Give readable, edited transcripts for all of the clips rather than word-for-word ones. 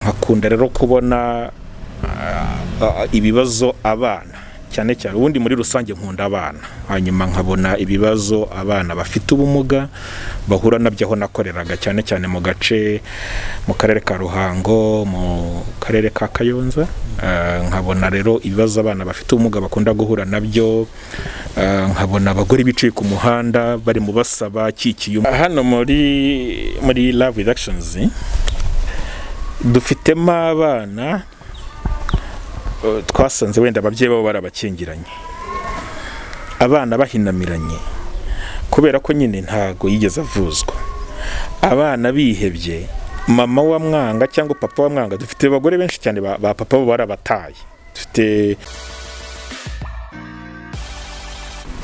nkakunda rero kubona ibibazo abana cyane cyane ubundi muri rusange nkunda abana hanyuma nkabona ibibazo abana bafite ubumuga bahura nabyo aho nakoreraga cyane cyane mu gace mu karere ka Ruhango mu karere ka Kayonza nkabona rero ibibazo abana bafite ubumuga bakunda guhura nabyo nkabona abagore bicaye ku muhanda bari mu basaba kikiye hano muri Love with Actions dufitemo abana twasanze wenda ababyeyi babo barabakingiranye abana bahinamiranye kubera ko nyine ntago yigeze avuzwa abana bihebye mama wa mwanga cyangwa papa wa mwanga dufite abagore benshi cyane ba papa bo barabataye dufite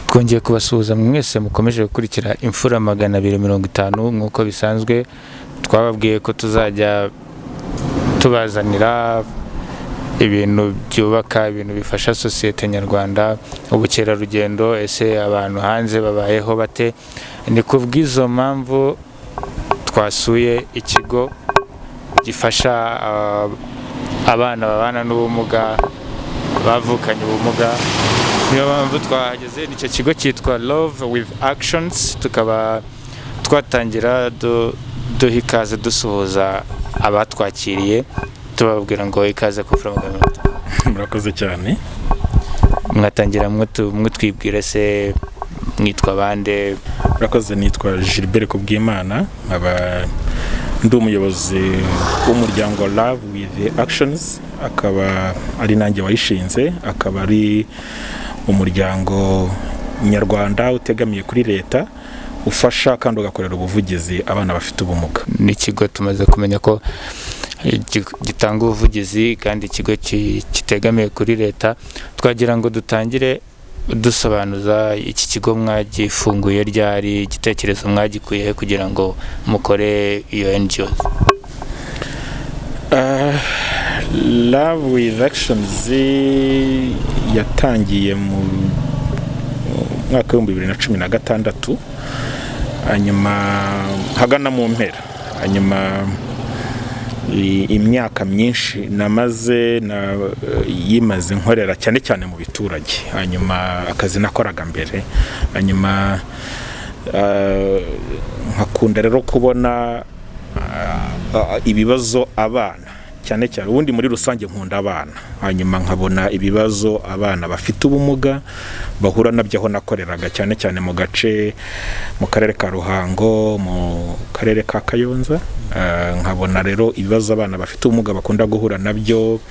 twongeye kubasuhuza mwese mukomeje gukurikira Imfura 250 nk'uko bisanzwe twababwiye ko tuzajya tubazanira ibintu byubaka ibintu bifasha sosiyete nyarwanda ubukerarugendo ese abantu hanze babayeho bate ni kubw'izo mpamvu twasuye ikigo gifasha abana babana n'ubumuga bavukanye ubumuga niyo mpamvu twahageze nicyo kigo cyitwa Love with Actions tukaba twatangira duha ikaze dusuhuza abatwakiriye tubabwira ngo ikaze ku Imfura 250. murakoze cyane mwatangira mwitwibwira se mwitwa bande? murakoze nitwa Gilbert kubw'Imana aba ndi umuyobozi w'umuryango Love with Actions akaba ari nanjye wayishinze akaba ari umuryango nyarwanda utegamiye kuri leta ufasha kandi ugakorera ubuvugizi abana bafite ubumuga. Ni ikigo tumaze kumenya ko gitanga ubuvugizi kandi ikigo kitegamiye kuri leta twagira ngo dutangire dusobanuza iki kigo mwagifunguye ryari igitekerezo mwagikuye kugira ngo mukore iyo NGO. Love with Actions yatangiye mu mwaka wa 2016 hanyuma hagana mu mpera hanyuma imyaka myinshi namaze yimaze nkorera cyane cyane mu biturage hanyuma akazi nakoraga mbere hanyuma nkakunda rero kubona ibibazo abana cyane cyane ubundi muri rusange nkunda abana hanyuma nkabona ibibazo abana bafite ubumuga bahura nabyo aho nakoreraga cyane cyane mu gace mu karere ka Ruhango mu karere ka Kayonza nkabona rero ibibazo abana bafite ubumuga bakunda guhura nabyo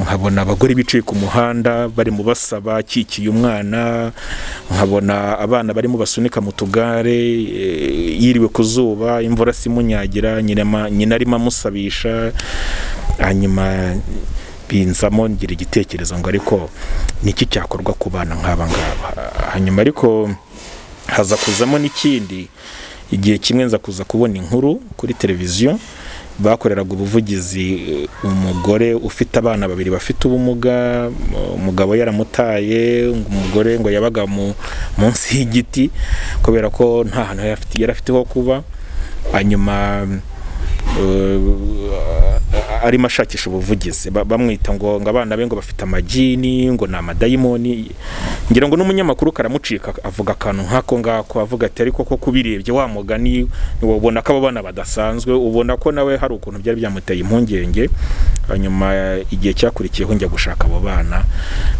nkabona abagore bicaye ku muhanda bari mu basaba kikiye umwana nkabona abana barimo basunika mu tugare yiriwe ku zuba imvura simunyagira nyina arimo amusabisha hanyuma binzamo ngira igitekerezo ngo ariko niki cyakorwa ku bana nk'aba ngaba hanyuma ariko haza kuzamo n'ikindi igihe kimwe nza kuza kubona inkuru kuri televiziyo bakoreraga ubuvugizi umugore ufite abana babiri bafite ubumuga umugabo yaramutaye umugore ngo yabaga munsi y'igiti kubera ko nta hantu yari afite ho kuba hanyuma arimo ashakisha ubuvugizi bamwita ngo abana be ngo bafite amagini ngo ni amadayimoni ngira ngo n'umunyamakuru karamucika avuga akantu nk'ako ngako avuga ati ariko ko kubirebye wa mugani ubona ko abo bana badasanzwe ubona ko nawe hari ukuntu byari byamuteye impungenge hanyuma igihe cyakurikiyeho njya gushaka abo bana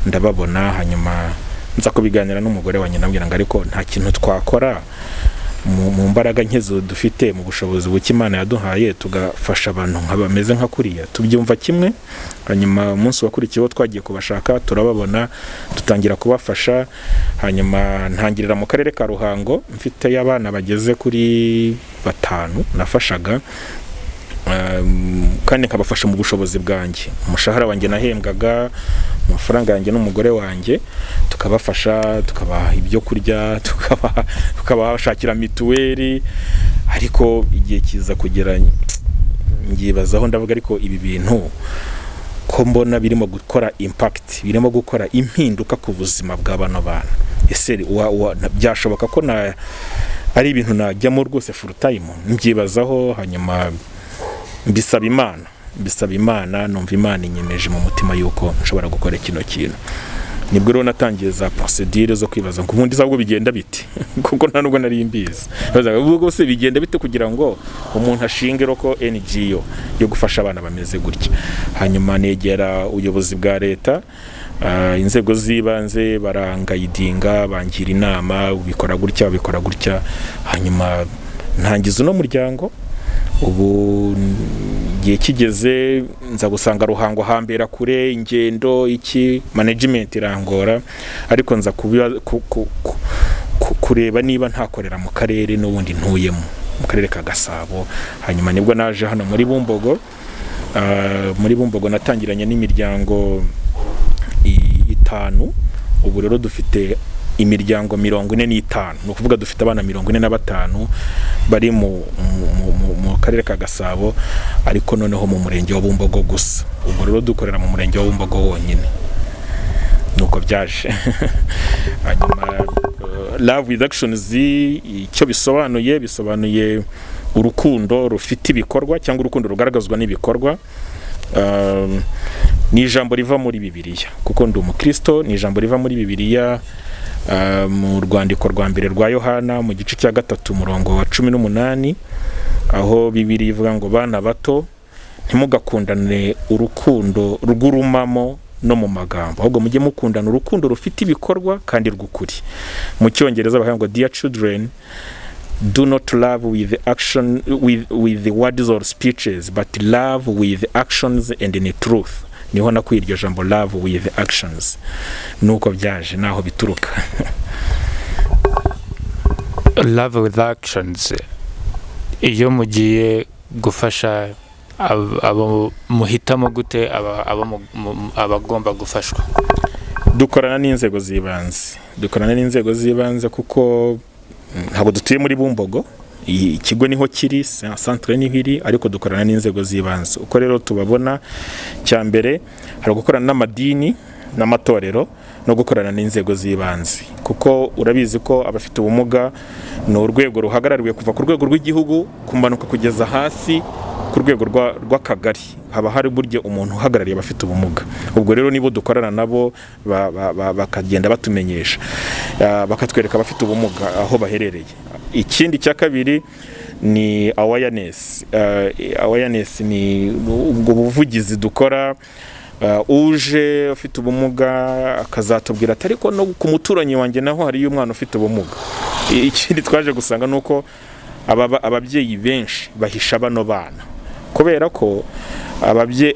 ndababona hanyuma nza kubiganira n'umugore wanjye nabwira ngo ariko nta kintu twakora mu mbaraga nkezo dufite mu bushobozi bw'Imana yaduhaye tugafasha abantu nk'abameze nka kuriya tubyumva kimwe hanyuma umunsi wakurikiyeho twagiye kubashaka turababona dutangira kubafasha hanyuma ntangirira mu karere ka Ruhango mfite y'abana bageze kuri 5 nafashaga kandi nkabafasha mu bushobozi bwanjye umushahara wanjye nahembwaga amafaranga yanjye n'umugore wanjye tukabafasha tukabaha ibyo kurya tukabashakira mituweli ariko igihe kiza kugera ngibazaho ndavuga ariko ibi bintu ko mbona birimo gukora impact birimo gukora impinduka ku buzima bw'abana bana ese byashoboka ko ari ibintu najyamo rwose full time mbyibazaho hanyuma mbisaba Imana bisaba Imana, numva Imana inyemeje mu mutima yuko nshobora gukora kino kintu. Nibwo rero natangiye za procedure zo kwibaza ngo ubundi zabwo bigenda bite kuko nta nubwo nari mbizi. Bazaga ubwo se bigenda bite kugira ngo umuntu ashinge roko NGO yo gufasha abana bameze gutya. Hanyuma negera ubuyobozi bwa leta, inzego z'ibanze barangayidinga, bangira inama, ubikora gutya. Hanyuma ntangiza uno muryango. Ubu gihe kigeze nza gusanga Ruhango hambera kure, ingendo iki management irangora, ariko nza kureba niba ntakorera mu karere n'ubundi ntuyemo, mu karere ka Gasabo. Hanyuma nibwo naje hano muri Bumbogo. Muri Bumbogo natangiranye n'imiryango 5. Ubu rero dufite imiryango 45, no kuvuga dufite abana 45 bari mu karere ka Gasabo, ariko noneho mu murenge wa Bumbogo gusa. Ubwo rero dukorera mu murenge wa Bumbogo wonyine, nuko byaje. Hanyuma Love with Actions icyo bisobanuye urukundo rufite ibikorwa cyangwa urukundo rugaragazwa n'ibikorwa. Ni ijambo riva muri Bibiliya kuko ndi umukristo. Ni ijambo riva muri Bibiliya mu rwandiko rwa mbere rwa Yohana mu gice cya 3 murongo wa 18, aho Bibiliya ivuga ngo bana bato ntimugakundane urukundo rw'urumamo no mu magambo, ahubwo mujye mukundana urukundo rufite ibikorwa kandi rw'ukuri. Mu cyongereza bavuga ngo dear children, do not love with action with the words or speeches, but love with actions and in truth. Niho nakuye iryo jambo love with actions, nuko byaje naho bituruka. Love with actions, iyo mugiye gufasha abo muhitamo gute abagomba gufashwa? Dukorana n'inzego z'ibanze kuko ntabwo dutuye muri Bumbogo. Ikigo niho kiri, centre niho iri, ariko dukorana n'inzego z'ibanze. Uko rero tubabona, cya mbere hari gukorana n'amadini n'amatorero no gukorana n'inzego z'ibanze, kuko urabizi ko abafite ubumuga ni urwego ruhagarariwe kuva ku rwego rw'igihugu kumanuka kugeza hasi ku rwego rw'akagari. Haba hari buryo umuntu uhagarariye abafite ubumuga. Ubwo rero nibo dukorana nabo, bakagenda batumenyesha, bakatwereka abafite ubumuga aho baherereye. Ikindi cya kabiri ni awareness. Awareness ni ubwo buvugizi dukora. Uje ufite ubumuga akazatubwira ati ariko no ku muturanyi wanjye naho hari umwana ufite ubumuga. Ikindi twaje gusanga nuko ababyeyi benshi bahisha bano bana, kubera ko ababyeyi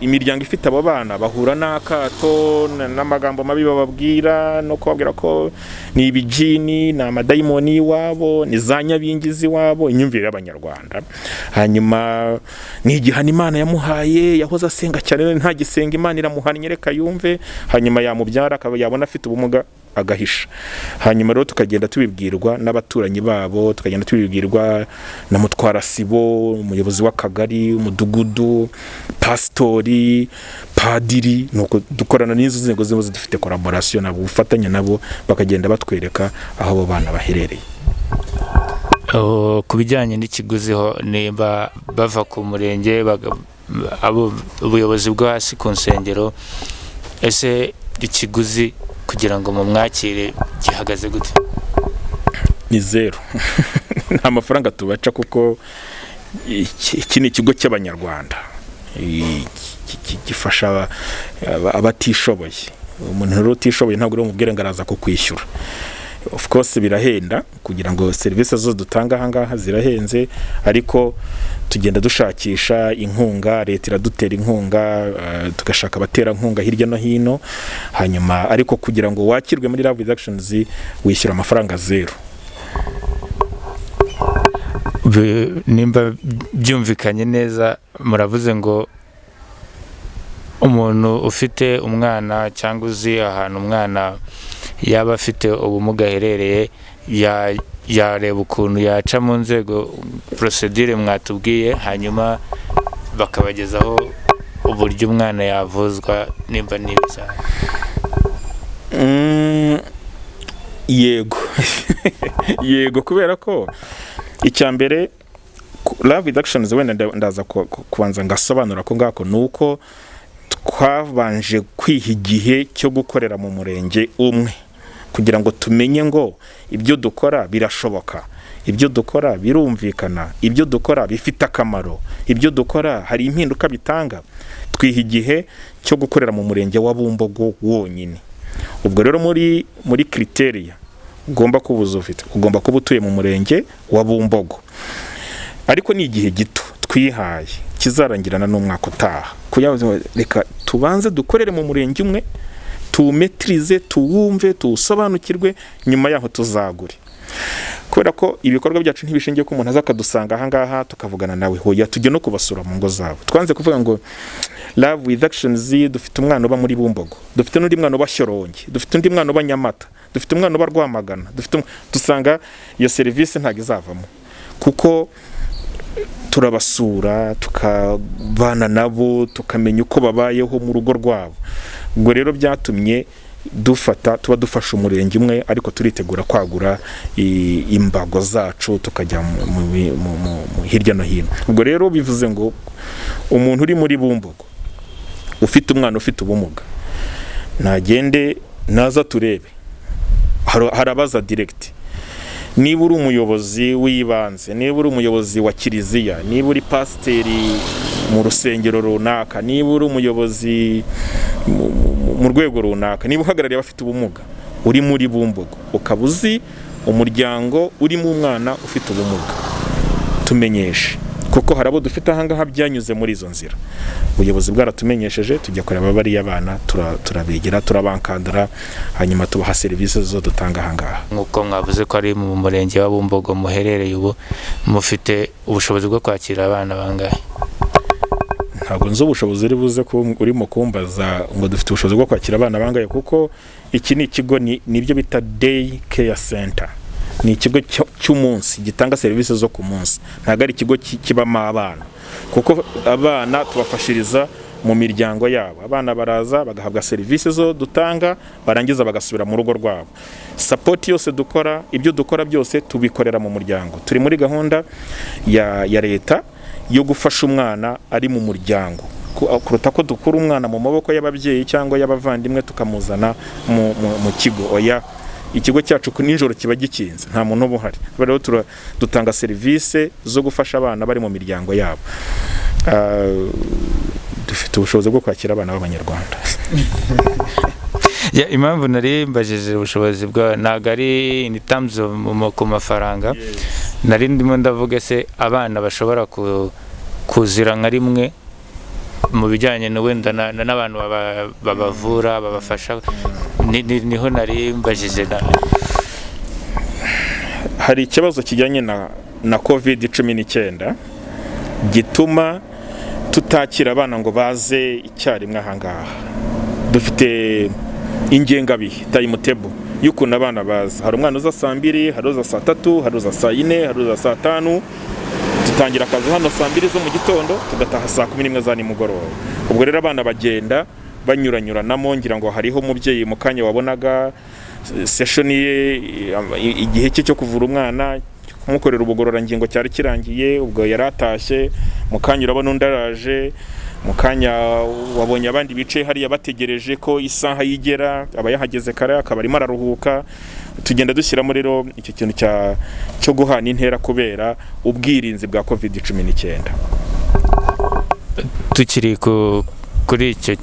imiryango ifite abo bana bahura n'akato n'amagambo mabi bababwira, no kubabwira ko ni ibijini, ni amadayimoni iwabo, ni za nyabingizi iwabo, imyumvire y'Abanyarwanda. Hanyuma ni igihano Imana yamuhaye, yahoze asenga cyane, nta gisenga Imana iramuhannye reka yumve. Hanyuma yamubyara akaba yabona afite ubumuga agahisha. Hanyuma rero tukagenda tubibwirwa n'abaturanyi babo, tukagenda tubibwirwa na mutwara sibo, umuyobozi w'akagari, umudugudu, pastori, padiri. Nuko dukorana n'izo nzego zimwe zifite collaboration nabo, ufatanya nabo, bakagenda batwereka aho abo bana baherereye. Ku bijyanye n'ikiguziho, niba bava ku murenge abo ubuyobozi bwo hasi ku nsengero, ese ikiguzi kugira ngo mu mwakire gihagaze gute? Ni zero. Nta mafaranga tubaca kuko iki ni ikigo cy'Abanyarwanda gifasha abatishoboye. Umuntu rero utishoboye ntabwo uri mubwire ngo araza kukwishyura. Of course birahenda kugira ngo services zo dutanga ahangaha zirahenze, ariko tugenda dushakisha inkunga. Leta iradutera inkunga, tugashaka abatera nkunga hirya no hino. Hanyuma ariko kugira ngo wakirwe muri Love with Actions wishyura amafaranga zero. Nimba byumvikanye neza, muravuze ngo umuntu ufite umwana cyangwa uzi ahantu umwana yaba afite ubumuga aherereye, yareba ukuntu yaca mu nzego procedure mwatubwiye, hanyuma bakabagezaho uburyo umwana yavuzwa nimba nibisa. Yego. Yego, kubera ko icya mbere love reductions wenda ndaza kubanza ngasobanura ko ngako nuko twabanje kwiha igihe cyo gukorera mu murenge umwe kugira ngo tumenye ngo ibyo dukora birashoboka, ibyo dukora birumvikana, ibyo dukora bifite akamaro, ibyo dukora hari impinduka bitanga. Twiha igihe cyo gukorera mu murenge wa Bumbogo wonyine. Ubwo rero muri criteria ugomba kubuza ufite, ugomba kuba utuye mu murenge wa Bumbogo. Ariko ni igihe gito twihaye kizarangirana n'umwaka utaha. Reka tubanze dukorere mu murenge umwe, tumetrize, tuwumve, tusobanukirwe, nyuma yaho tuzagure. Kubera ko ibikorwa byacu ntibishingiye ko umuntu azakadusanga aha ngaha tukavugana nawe, hoya tujye no kubasura mu ngo zabo. Twanze kuvuga ngo love with actions, dufite umwana uba muri Bumbogo, dufite n'undi mwana uba Shyorongi, dufite undi mwana uba Nyamata, dufite umwana uba Rwamagana, dusanga iyo serivisi ntago izavamo, kuko turabasura tukabana nabo tukamenya uko babayeho mu rugo rwabo. Ubwo rero byatumye tuba dufasha umurenge umwe, ariko turitegura kwagura imbago zacu tukajya mu hirya no hino. Ubwo rero bivuze ngo umuntu uri muri Bumbogo ufite umwana ufite ubumuga nagende naza turebe, harabaza direct. Niba uri umuyobozi w'ibanze, niba uri umuyobozi wa kiliziya, niba uri pasiteri mu rusengero runaka, niba uri umuyobozi mu rwego runaka, niba uhagarariye abafite ubumuga uri muri Bumbogo, ukaba uzi umuryango urimo umwana ufite ubumuga, tumenyeshe, kuko harabo dufite ahangaha byanyuze muri izo nzira. Ubuyobozi bwaratumenyesheje, tujya kureba bariya abana, turabegera, turabankadara, hanyuma tubaha serivisi zo dutanga ahangaha. Nk'uko mwavuze ko ari mu murenge wa Bumbogo muherereye, ubu mufite ubushobozi bwo kwakira abana bangahe? Ntabwo nzi ubushobozi uri buze ko urimo kumbaza ngo dufite ubushobozi bwo kwakira abana bangahe, kuko iki ni ikigo nibyo bita day care center. Ni ikigo cy'umunsi gitanga serivisi zo ku munsi, ntabwo ari ikigo kibamo abana, kuko abana tubafashiriza mu miryango yabo. Abana baraza bagahabwa serivisi zo dutanga, barangiza bagasubira mu rugo rwabo. Support yose dukora, ibyo dukora byose tubikorera mu muryango. Turi muri gahunda ya leta yo gufasha umwana ari mu muryango, kuruta ko dukura umwana mu maboko y'ababyeyi cyangwa y'abavandimwe tukamuzana mu kigo. Oya, ikigo cyacu nijoro kiba gikinze, nta muntu uba uhari. Rero dutanga serivisi zo gufasha abana bari mu miryango yabo. Dufite ubushobozi bwo kwakira abana b'Abanyarwanda. Impamvu nari mbajije ubushobozi bwa ntago ari in terms of ku mafaranga, nari ndimo ndavuga se abana bashobora kuzira nka rimwe mu bijyanye wenda n'abantu babavura babafasha, niho nari mbajije. Hari ikibazo kijyanye na COVID-19 gituma tutakira abana ngo baze icyarimwe ahangaha. Dufite ingengabihe timetable y'ukuntu abana baza. Hari umwana uza saa 2, hari uza saa 3, hari uza saa 4, hari uza saa 5. Dutangira akazi hano saa 2 zo mu gitondo, tugataha saa 11 za nimugoroba. Ubwo rero abana bagenda banyuranyuranamo, ngira ngo hariho umubyeyi mu kanya wabonaga session ye, igihe cyo kuvura umwana kumukorera ubugororangingo cyari kirangiye, ubwo yaratashye. Mu kanya urabona undi araje, mu kanya wabonye abandi bicaye hariya bategereje ko isaha yigera, aba yahageze kare akaba arimo araruhuka. Tugenda dushyiramo rero icyo kintu cyo guhana intera kubera ubwirinzi bwa COVID-19. Tukiri kuri icyo,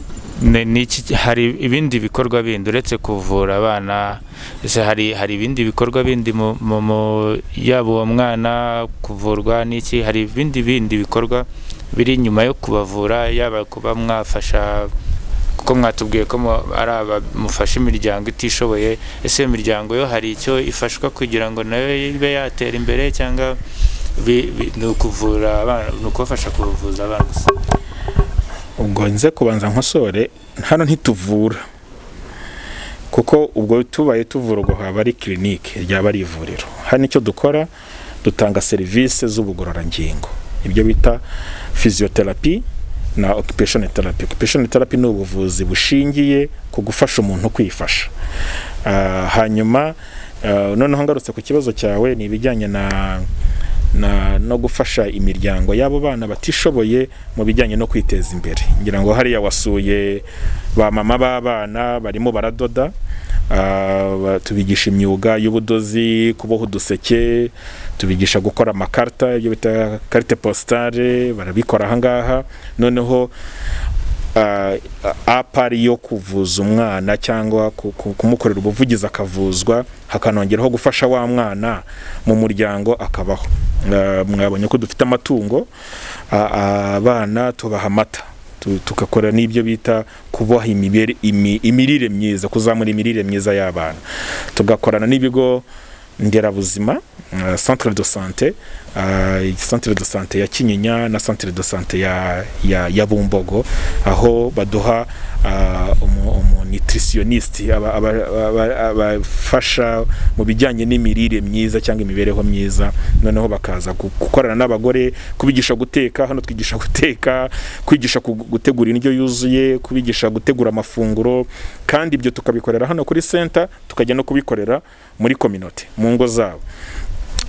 hari ibindi bikorwa bindi uretse kuvura abana? Ese hari ibindi bikorwa bindi yaba uwo mwana kuvurwa n'iki, hari ibindi bikorwa biri nyuma yo kubavura, yaba kuba mwafasha, kuko mwatubwiye ko ari abamufasha imiryango itishoboye? Ese iyo miryango yo hari icyo ifashwa kugira ngo nayo ibe yatera imbere, cyangwa ni ukuvura abana, ni ukubafasha kuvuza abana gusa? Ubwo nze kubanza nkosore, hano ntituvura, kuko ubwo tubaye tuvura ubwo haba ari clinique, ryaba ari ivuriro. Hano icyo dukora, dutanga serivisi z'ubugororangingo, ibyo bita physiotherapy na occupation therapy. Occupation therapy ni ubuvuzi bushingiye ku gufasha umuntu kwifasha. Hanyuma noneho ngarutse ku kibazo cyawe, ni ibijyanye no gufasha imiryango y'abo bana batishoboye mu bijyanye no kwiteza imbere. Ngira ngo hariya wasuye ba mama b'abana barimo baradoda, tubigisha imyuga y'ubudozi, kuboha uduseke, tubigisha gukora amakarita, ibyo bita carte postale, barabikora ahangaha. Noneho apari yo kuvuza umwana cyangwa kumukorera ubuvugizi akavuzwa, hakanongeraho gufasha wa mwana mu muryango akabaho. Mwabonye ko dufite amatungo, abana tubaha amata, tukakora n'ibyo bita kuboha imirire myiza, kuzamura imirire myiza y'abana. Tugakorana n'ibigo nderabuzima, centre de santé, centre de santé ya Kinyinya na centre de santé ya Bumbogo, aho baduha nutritioniste abafasha mu bijyanye n'imirire myiza cyangwa imibereho myiza. Noneho bakaza gukorana n'abagore, kubigisha guteka. Hano twigisha guteka, kwigisha gutegura indyo yuzuye, kubigisha gutegura amafunguro, kandi ibyo tukabikorera hano kuri center, tukajya no kubikorera muri community mu ngo zabo.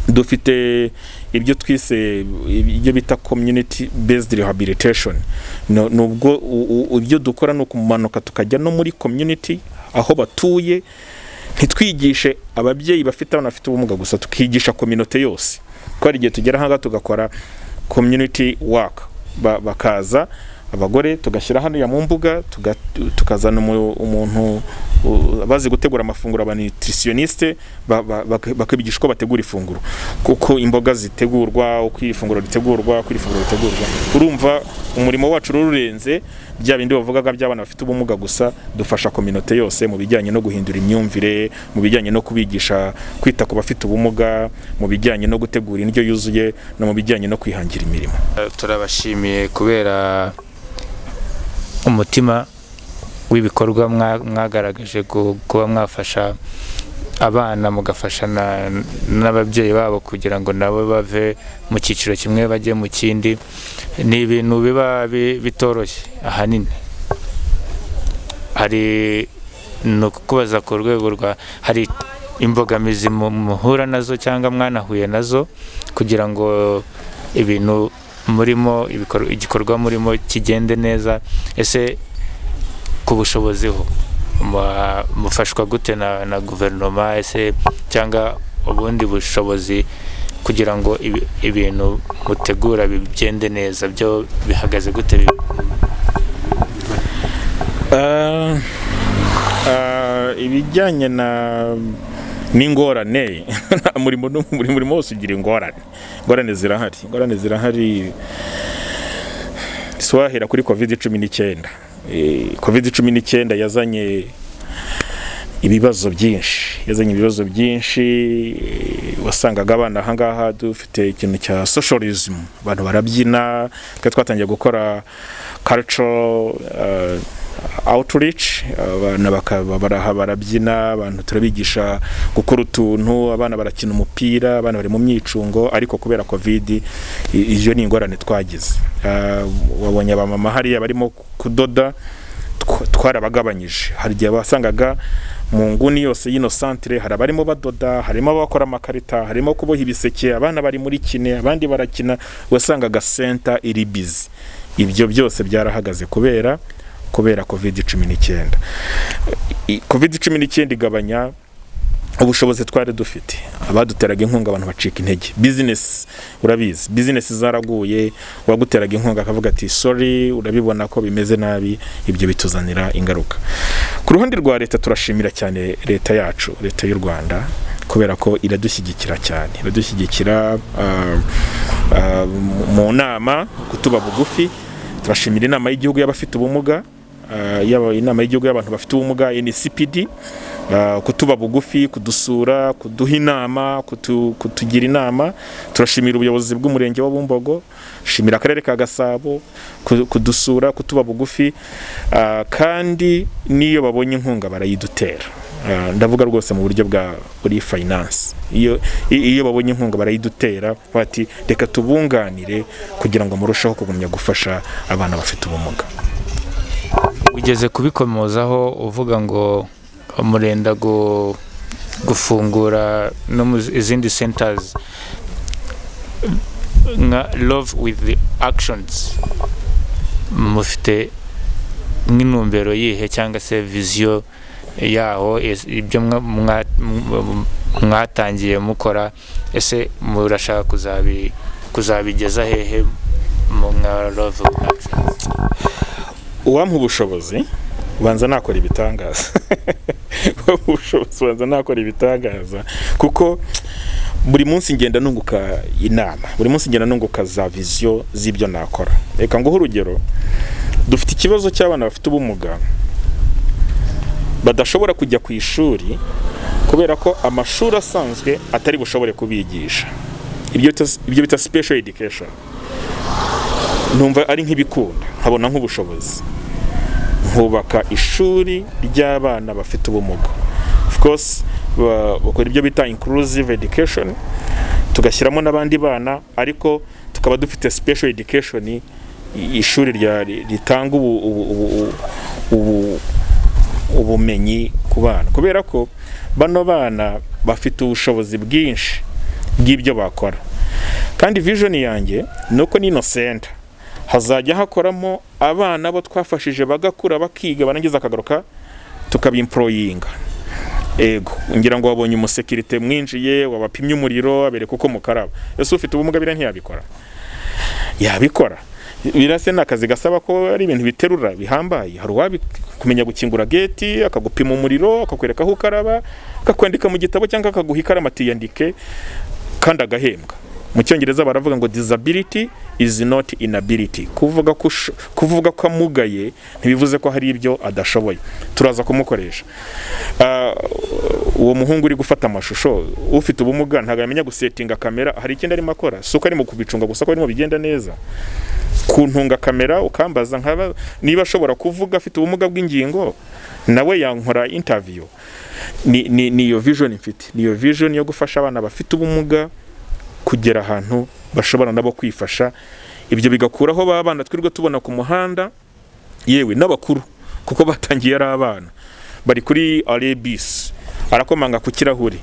Dufite ibyo twise ibyo bita community based rehabilitation. Nubwo ibyo dukora no kumanuka tukajya no muri community aho batuye, ntitwigishe ababyeyi bafite abana bafite ubumuga gusa, tukigisha community yose. Ko ari igihe tugera hanga tugakora community work, bakaza abagore tugashyira hano ya mu mbuga, tukazana umuntu bazi gutegura amafunguro, aba nutritioniste, bakabigisha uko bategura ifunguro, kuko imboga zitegurwa, uko ifunguro ritegurwa, uko ifunguro ritegurwa. Urumva umurimo wacu rurenze bya bindi bavugaga by'abana bafite ubumuga gusa. Dufasha community yose mu bijyanye no guhindura imyumvire, mu bijyanye no kubigisha kwita ku bafite ubumuga, mu bijyanye no gutegura indyo yuzuye, no mu bijyanye no kwihangira imirimo. Turabashimiye kubera umutima w'ibikorwa mwagaragaje kuba mwafasha abana, mugafasha n'ababyeyi babo kugira ngo nabo bave mu cyiciro kimwe bajye mu kindi. Ni ibintu biba bitoroshye. Ahanini hari no kubaza ku rwego rwa, hari imbogamizi muhura nazo cyangwa mwanahuye nazo kugira ngo ibintu murimo igikorwa murimo kigende neza. Ese ku bushobozi ho mufashwa gute na guverinoma, ese cyangwa ubundi bushobozi kugira ngo ibintu mutegura bigende neza, byo bihagaze gute? Ibijyanye n'ingorane, umurimo wose ugira ingorane zirahari. Swahera kuri COVID-19. COVID-19 yazanye ibibazo byinshi. Wasangaga abana ahangaha dufite ikintu cya socialism, abantu barabyina. Twatangiye gukora cultural outreach, abana barabyina, abantu turabigisha gukora utuntu, abana barakina umupira, abana bari mu myicungo. Ariko kubera COVID, iyo ni ingorane twagize. Wabonye abamama hariya barimo kudoda, twarabagabanyije. Hari igihe basangaga mu nguni yose y'ino centre hari abarimo badoda, harimo abakora amakarita, harimo kuboha ibiseke, abana bari muri kine, abandi barakina. Wasangaga center iri busy. Ibyo byose byarahagaze kubera COVID-19. COVID-19 igabanya ubushobozi twari dufite. Abaduteraga inkunga abantu bacika intege. Business, urabizi, business zaraguye. Waguteraga inkunga akavuga ati sorry, urabibona ko bimeze nabi. Ibyo bituzanira ingaruka. Ku ruhande rwa leta turashimira cyane leta yacu, leta y'u Rwanda, kubera ko iradushyigikira cyane. Iradushyigikira mu nama, kutuba bugufi. Turashimira inama y'igihugu y'abafite ubumuga, inama y'igihugu y'abantu bafite ubumuga NCPD, kutuba bugufi, kudusura, kuduha inama, kutugira inama. Turashimira ubuyobozi bw'umurenge wa Bumbogo, shimira akarere ka Gasabo, kudusura, kutuba bugufi, kandi niyo babonye inkunga barayidutera. Ndavuga rwose mu buryo buri finance. Iyo babonye inkunga barayidutera, bati reka tubunganire kugira ngo murusheho kugumya gufasha abana bafite ubumuga. Ugeze kubikomozaho uvuga ngo murenda gufungura no mu izindi centers. nka love with the actions mufite nk'intumbero yihe cyangwa se vision yaho ibyo mwatangiye mukora ese murashaka kuzabigeza hehe mu nka love with actions? Uwampa ubushobozi banza nakora ibitangaza ubushobozi banza nakora ibitangaza kuko buri munsi ngenda nunguka inama, buri munsi ngenda nunguka za vision z'ibyo nakora. Reka nguhe urugero, dufite ikibazo cy'abana bafite ubumuga badashobora kujya ku ishuri kubera ko amashuri asanzwe atari bushobore kubigisha. Ibyo bita special education. Numva ari nk'ibikunda, nkabona nk'ubushobozi nkubaka ishuri ry'abana bafite ubumuga. Of course bakora ibyo bita inclusive education, tugashyiramo n'abandi bana, ariko tukaba dufite special education, ishuri ritanga ubumenyi ku bana, kubera ko bano bana bafite ubushobozi bwinshi bw'ibyo bakora. Kandi vision yanjye nuko nino center hazajya hakoramo abana bo twafashije bagakura bakiga barangiza akagaruka tukabimproyinga. Ego ngira ngo wabonye umusekirite mwinjiye wabapimye umuriro abereka uko mukaraba, ese ufite ubumuga bira ntiyabikora? Yabikora. Birase nakazi gasaba ko ari ibintu biterura bihambaye. Hari wabi kumenya gukingura gate, akagupima umuriro, akakwereka aho ukaraba, akakwandika mu gitabo cyangwa akaguha ikaramati yandike kandi agahembwa. Mu cyongereza baravuga ngo disability is not inability. Kuvuga ko amugaye ntibivuze ko hari ibyo adashoboye. Turaza kumukoresha. Uwo muhungu uri gufata amashusho ufite ubumuga ntago yamenya gusettinga kamera, hari ikindi arimo akora. Suko ari mu kubicunga gusa ko arimo bigenda neza. Kuntunga kamera ukambaza nkaba niba ashobora kuvuga afite ubumuga bw'ingingo nawe yankora interview. Niyo vision mfite. Niyo vision yo gufasha abana bafite ubumuga kugera ahantu bashobora nabo kwifasha. Ibyo bigakuraho babana twirwe tubona ku muhanda, yewe n'abakuru kuko batangiye ari abana bari kuri arebis, arakomanga ku kirahuri,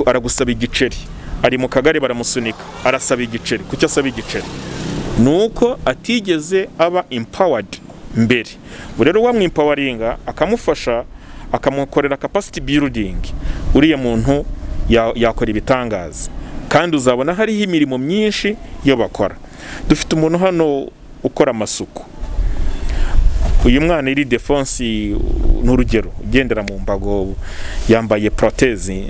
aragusaba igiceri, ari mu kagare baramusunika, arasaba igiceri. Kuki asaba igiceri? Nuko atigeze aba empowered mbere. Rero wamwimpawaringa akamufasha akamukorera capacity building, uriya muntu yakora ibitangaza. Kandi uzabona hariho imirimo myinshi yo bakora. Dufite umuntu hano ukora amasuku. Uyu mwana iri defense n'urugero ugendera mu mbago, yambaye proteze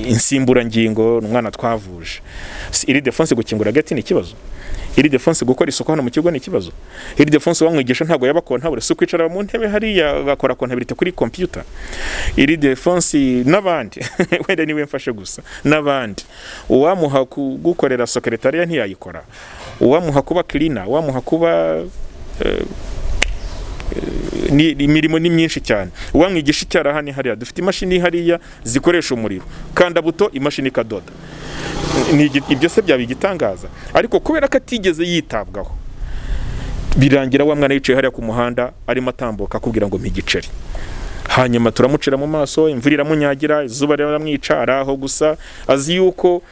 insimburangingo, umwana twavuje. Iri defense gukingura gati ni ikibazo. Iri defense gukora isuku hano mu kigo ni ikibazo. Iri defense wamwigisha ntago yabakora ntabure so kwicara mu ntebe hariya agakora kontabilite kuri computer. Iri defense n'abandi wenda niwe mfashe gusa n'abandi. Uwamuha gukorera secretariat ntiyayikora. Uwamuha kuba cleaner, uwamuha kuba ni imirimo ni myinshi cyane. Uwamwigisha icyara hani hariya dufite imashini hariya zikoresha umuriro, kanda buto imashini kadoda. Ibyo se byabigitangaza, ariko kubera ko atigeze yitabwaho birangira wa mwana yicaye hariya ku muhanda arimo atambuka akubwira ngo mpigiceri. Hanyuma turamucira mu maso, imvura iramunyagira, izuba riramwica, araho gusa azi yuko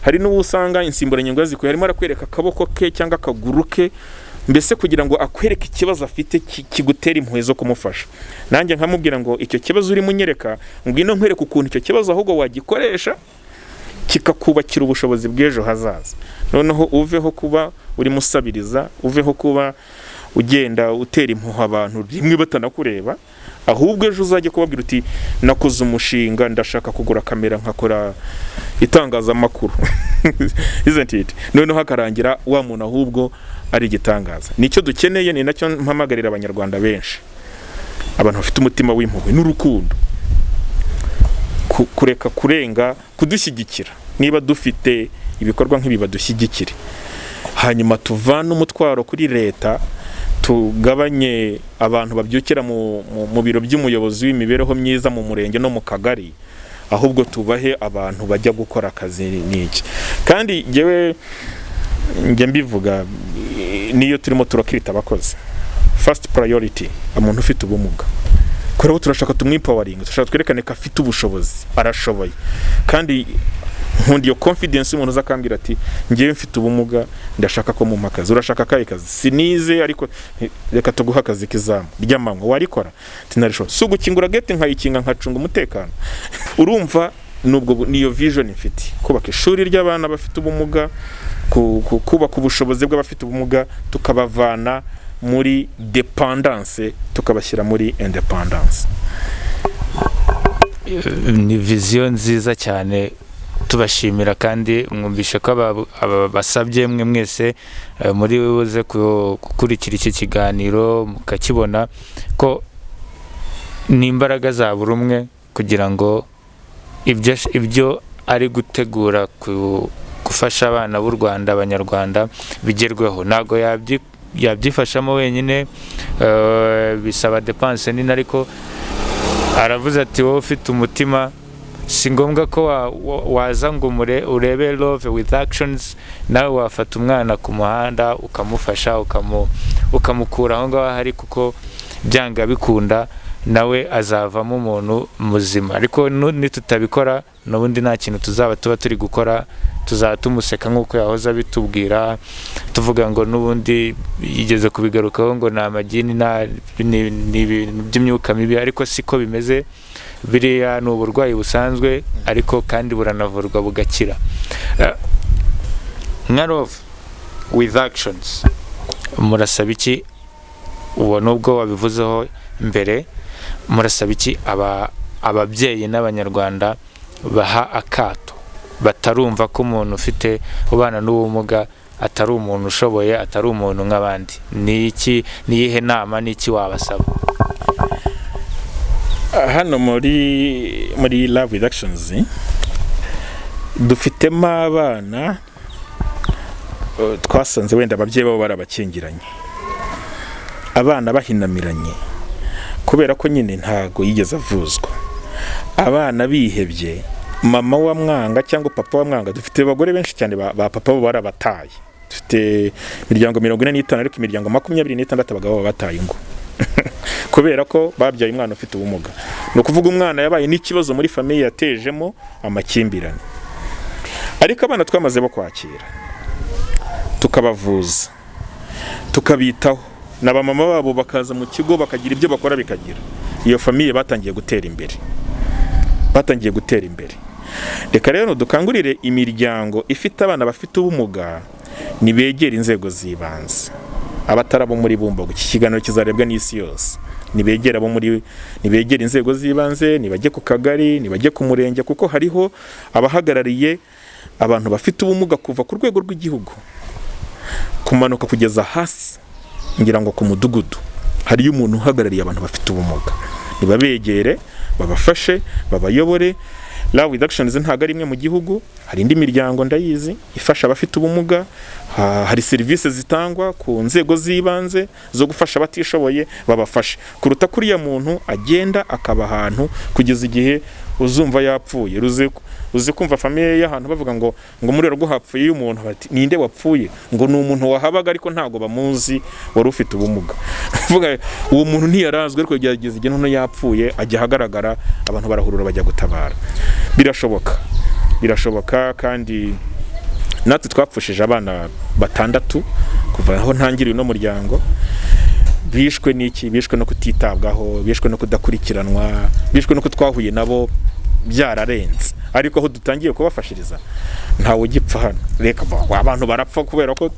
hari n'ubusanga insimburangingo zikuye, harimo arakwereka akaboko ke cyangwa akaguru ke, mbese kugira ngo akwereke ikibazo afite kigutera impuhwe zo kumufasha. Nanjye nkamubwira ngo icyo kibazo uri munyereka, ngwino nkwereke ukuntu icyo kibazo ahubwo wagikoresha kikakubakira ubushobozi bw'ejo hazaza. Noneho uveho kuba uri musabiriza, uveho kuba ugenda utera impuhwe abantu rimwe batanakureba, ahubwo ejo uzajye kubabwira uti nakoze umushinga, ndashaka kugura kamera nkakora itangazamakuru. Isn't it? Noneho hakarangira wa muntu ahubwo ari igitangaza. Nicyo dukeneye, ni nacyo mpamagarira abanyarwanda benshi, abantu bafite umutima w'impuhwe n'urukundo, kureka kurenga kudushyigikira. Niba dufite ibikorwa nk'ibi badushyigikire, hanyuma tuvana umutwaro kuri leta, tugabanye abantu babyukira mu biro by'umuyobozi w'imibereho myiza mu murenge no mu kagari, ahubwo tubahe abantu bajya gukora akazi n'iki. Kandi njye mbivuga niyo turimo turakirita abakozi, first priority umuntu ufite ubumuga. Kuri ubu turashaka tumwimpawaringa, turashaka twerekane ko afite ubushobozi, arashoboye. Kandi nkundi yo confidence umuntu uzakambira ati ngiye mfite ubumuga ndashaka ko mu makazi urashaka kaye kazi sinize ariko reka tuguha akazi kizamu ry'amanywa warikora tinarisho sugukingura gate nkayikinga nkacunga umutekano urumva nubwo niyo vision mfite kubaka ishuri ry'abana bafite ubumuga kubaka ubushobozi bw'abafite ubumuga tukabavana muri dependance tukabashyira muri independence. Ni vision nziza cyane tubashimira kandi mwumvishe ko basabye mwe mwese muri buze gukurikira iki kiganiro mukakibona ko ni imbaraga za buri umwe kugira ngo ibyo ari gutegura gufasha abana b'u Rwanda abanyarwanda bigerweho. Ntago yabyifashamo wenyine, bisaba dépense nini, ariko aravuze ati wowe ufite umutima si ngombwa ko waza ngo urebe Love with Actions, nawe wafata umwana ku muhanda ukamufasha ukamukura aho ngaho hari, kuko byanga bikunda nawe azavamo umuntu muzima. Ariko nitutabikora n'ubundi nta kintu tuba turi gukora, tuzaba tumuseka nk'uko yahoze abitubwira, tuvuga ngo n'ubundi yigeze kubigarukaho ngo nta magini n'ibintu by'imyuka mibi, ariko siko bimeze. Biriya ni uburwayi busanzwe ariko kandi buranavurwa bugakira. Nka Love with Actions murasaba iki? Uwo nubwo wabivuzeho mbere, murasaba iki ababyeyi n'abanyarwanda baha akato, batarumva ko umuntu ufite ubana n'ubumuga atari umuntu ushoboye, atari umuntu nk'abandi? Niyihe nama n'iki wabasaba? Hano muri Love with Actions dufitemo abana twasanze wenda ababyeyi babo barabakingiranye, abana bahinamiranye kubera ko nyine ntago yigeze avuzwa, abana bihebye, mama wa mwanga cyangwa papa wa mwanga. Dufite abagore benshi cyane ba papa bo barabataye, dufite imiryango 45 ariko imiryango 26 abagabo bataye ingo kubera ko babyaye umwana ufite ubumuga. No kuvuga umwana yabaye n'ikibazo muri famille yatejemo amakimbirane. Ariko abana twamaze bo kwakira, tukabavuza, tukabitaho, n'abamama babo bakaza mu kigo bakagira ibyo bakora bikagira, iyo famille batangiye gutera imbere. Reka rero dukangurire imiryango ifite abana bafite ubumuga nibegera inzego zibanze, abatarabo muri Bumbogo. Iki kiganiro kizarebwa n'isi yose. Nibegera inzego zibanze, nibajye ku kagari, nibajye ku murenge, kuko hariho abahagarariye abantu bafite ubumuga kuva ku rwego rw'igihugu kumanuka kugeza hasi, ngira ngo ku mudugudu hariyo umuntu uhagarariye abantu bafite ubumuga. Nibabegere, babafashe, babayobore. Love with Actions ntago ari imwe mu gihugu, hari indi miryango ndayizi ifasha abafite ubumuga. Hari serivisi zitangwa ku nzego zibanze zo gufasha abatishoboye, babafashe kuruta kuriya muntu agenda akaba ahantu kugeza igihe uzumva yapfuye. Uzi kumva famille y'ahantu bavuga ngo muri rwo hapfuye y'umuntu, bati ninde wapfuye? Ngo ni umuntu wahabaga ariko ntago bamuzi wari ufite ubumuga. Vuga uwo muntu ntiyarazwe, ariko yageze igihe none yapfuye ajya hagaragara, abantu barahurura bajya gutabara. Birashoboka kandi natwe twapfushije abana 6 kuva aho ntangiriye no muryango. Bishwe no kutitabwaho, bishwe no kudakurikiranwa, bishwe no kutwahuye nabo byararenze. Ariko aho dutangiye kubafashiriza ntawe ugipfa hano. Reka abantu barapfa kubera ko